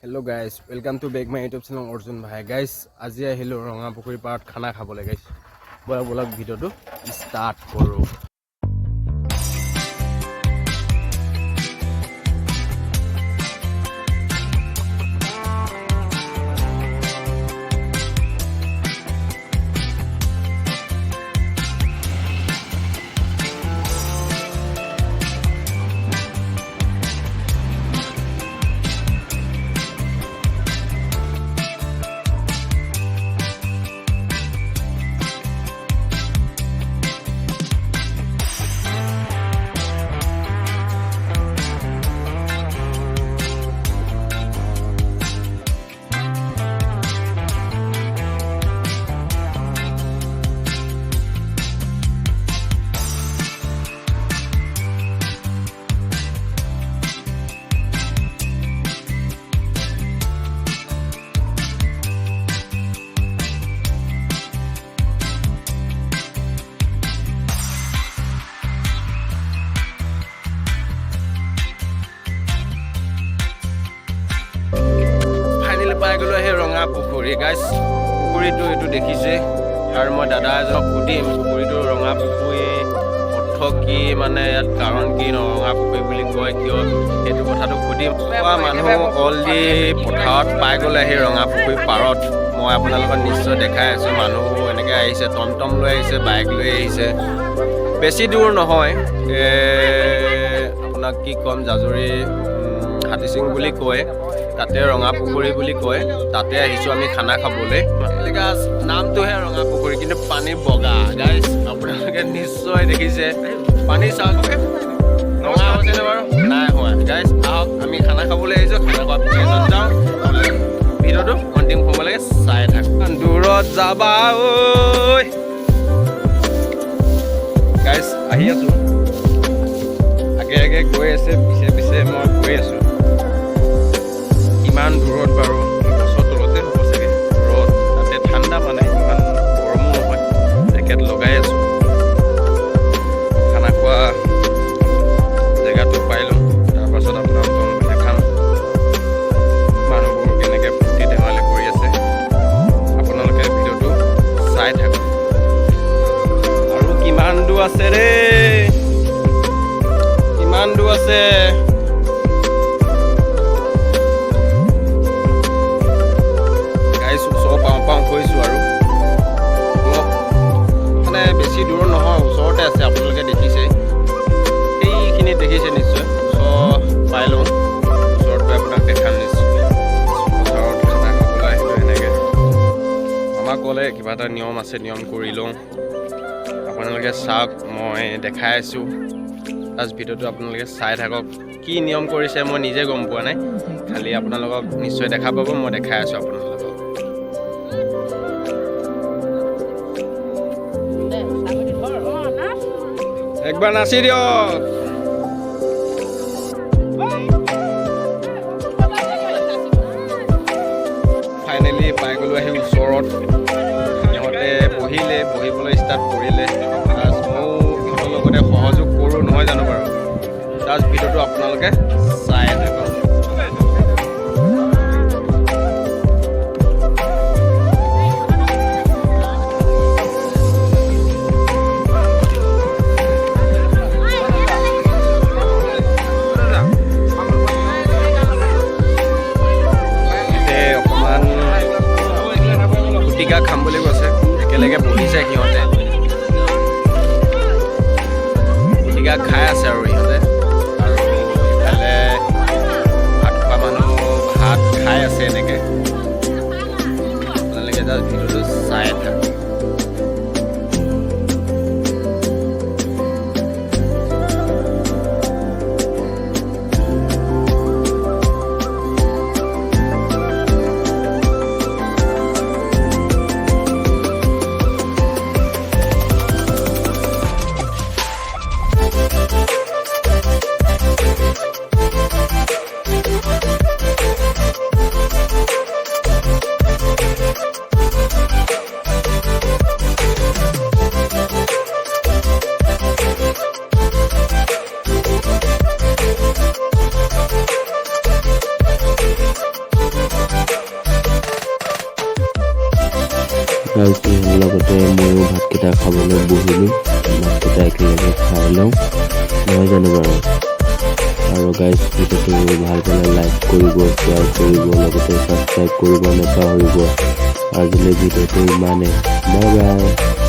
Hello guys, welcome to back my YouTube channel Arjun Bhai. Guys, আজি আহিলো ৰঙা পুখুৰী পাৰত খানা খাবলৈ guys. বলা ভিডিওটো ষ্টাৰ্ট কৰো। পাই গলো হে ৰঙা পুখুৰী গাইস পুখুৰীটো এটো দেখিছে আৰু মই দাদা এজনক সুধিম পুখুৰীটো ৰঙা পুখুৰী অৰ্থ কি মানে ইয়াত কাৰণ কি ৰঙা পুখুৰী বুলি কয় কিয় এটো কথাটো সুধিম মানুহ অলদি পথাৰত পাই গলে হে ৰঙা পুখুৰী পাৰত মই আপোনালোকক নিশ্চয় দেখাই আছো মানুহ এনেকৈ আহিছে টমটম লৈ আহিছে বাইক লৈ আহিছে বেছি দূৰ নহয় আপোনাক কি কম জাজৰি হাতীচিং বুলি কয় তাতে ৰঙা পুখুৰী বুলি কয় তাতে আহিছো আমি খানা খাবলৈ গাইস নামটোহে ৰঙা পুখুৰী কিন্তু পানী বগা গাইস আপোনালোকে নিশ্চয় দেখিছে পানী চাওকে ৰঙা হৈছে নে বাৰু নাই হোৱা গাইস আহক আমি খানা খাবলৈ আহিছো খানা খোৱাৰ পিছত যাওঁ ভিডিওটো অন্তিম সময়লৈকে চাই থাকক দূৰত যাবা ঐ গাইস আহি আছো আগে আগে গৈ আছে পিছে পিছে মই গৈ আছো ইমান দূৰত বাৰু গছৰ তলতে হ'ব চাগে ৰ'দ তাতে ঠাণ্ডা মানে ইমান গৰমো নহয় জেকেট লগাই আছো খানা খোৱা জেগাটো পাই লওঁ তাৰপাছত আপোনালোকক দেখাম মানুহবোৰ কেনেকৈ ফূৰ্তি ধেমালি কৰি আছে আপোনালোকে ভিডিঅ'টো চাই থাকক আৰু কিমান দূৰ আছে ৰে কিমান দূৰ আছে কৈছো আৰু মানে বেছি দূৰ নহয় ওচৰতে আছে আপোনালোকে দেখিছে এইখিনি দেখিছে নিশ্চয় ওচৰ পাই লওঁ ওচৰত গৈ আপোনাক দেখাম নিশ্চয় পথাৰত খানা খাবলৈ আহিলোঁ এনেকৈ আমাক ক'লে কিবা এটা নিয়ম আছে নিয়ম কৰি লওঁ আপোনালোকে চাওক মই দেখাই আছোঁ প্লাছ ভিডিঅ'টো আপোনালোকে চাই থাকক কি নিয়ম কৰিছে মই নিজে গম পোৱা নাই খালি আপোনালোকক নিশ্চয় দেখা পাব মই দেখাই আছোঁ আপোনালোকক একবাৰ নাচি দিয়ক ফাইনেলি পাই গলো আহি ওচৰত সিহঁতে বহিবলৈ ষ্টাৰ্ট কৰিলে প্লাছ ময়ো সিহঁতৰ লগতে সহযোগ কৰোঁ নহয় জানো বাৰু প্লাছ ভিডিঅ'টো আপোনালোকে চাই থাকক খাম বুলি কৈছে একেলগে বহিছে সিহঁতে পিটিকা খাই আছে আৰু সিহঁতে আৰু ইফালে ভাত খোৱা মানুহ ভাত খাই আছে এনেকৈ আপোনালোকে জাষ্ট ভিডিঅ'টো চাই থাকক গাইজ লগতে ময়ো ভাতকেইটা খাবলৈ বহিলোঁ। ভাতকেইটা একেলগে খাই লওঁ, নহয় জানো বাৰু? আৰু গাইজ ভিডিঅ'টো ভাল পালে লাইক কৰিব, শ্বেয়াৰ কৰিব, লগতে ছাবস্ক্ৰাইব কৰিব নাপাহৰিব। আজিলৈ ভিডিঅ'টো ইমানেই। Bye bye.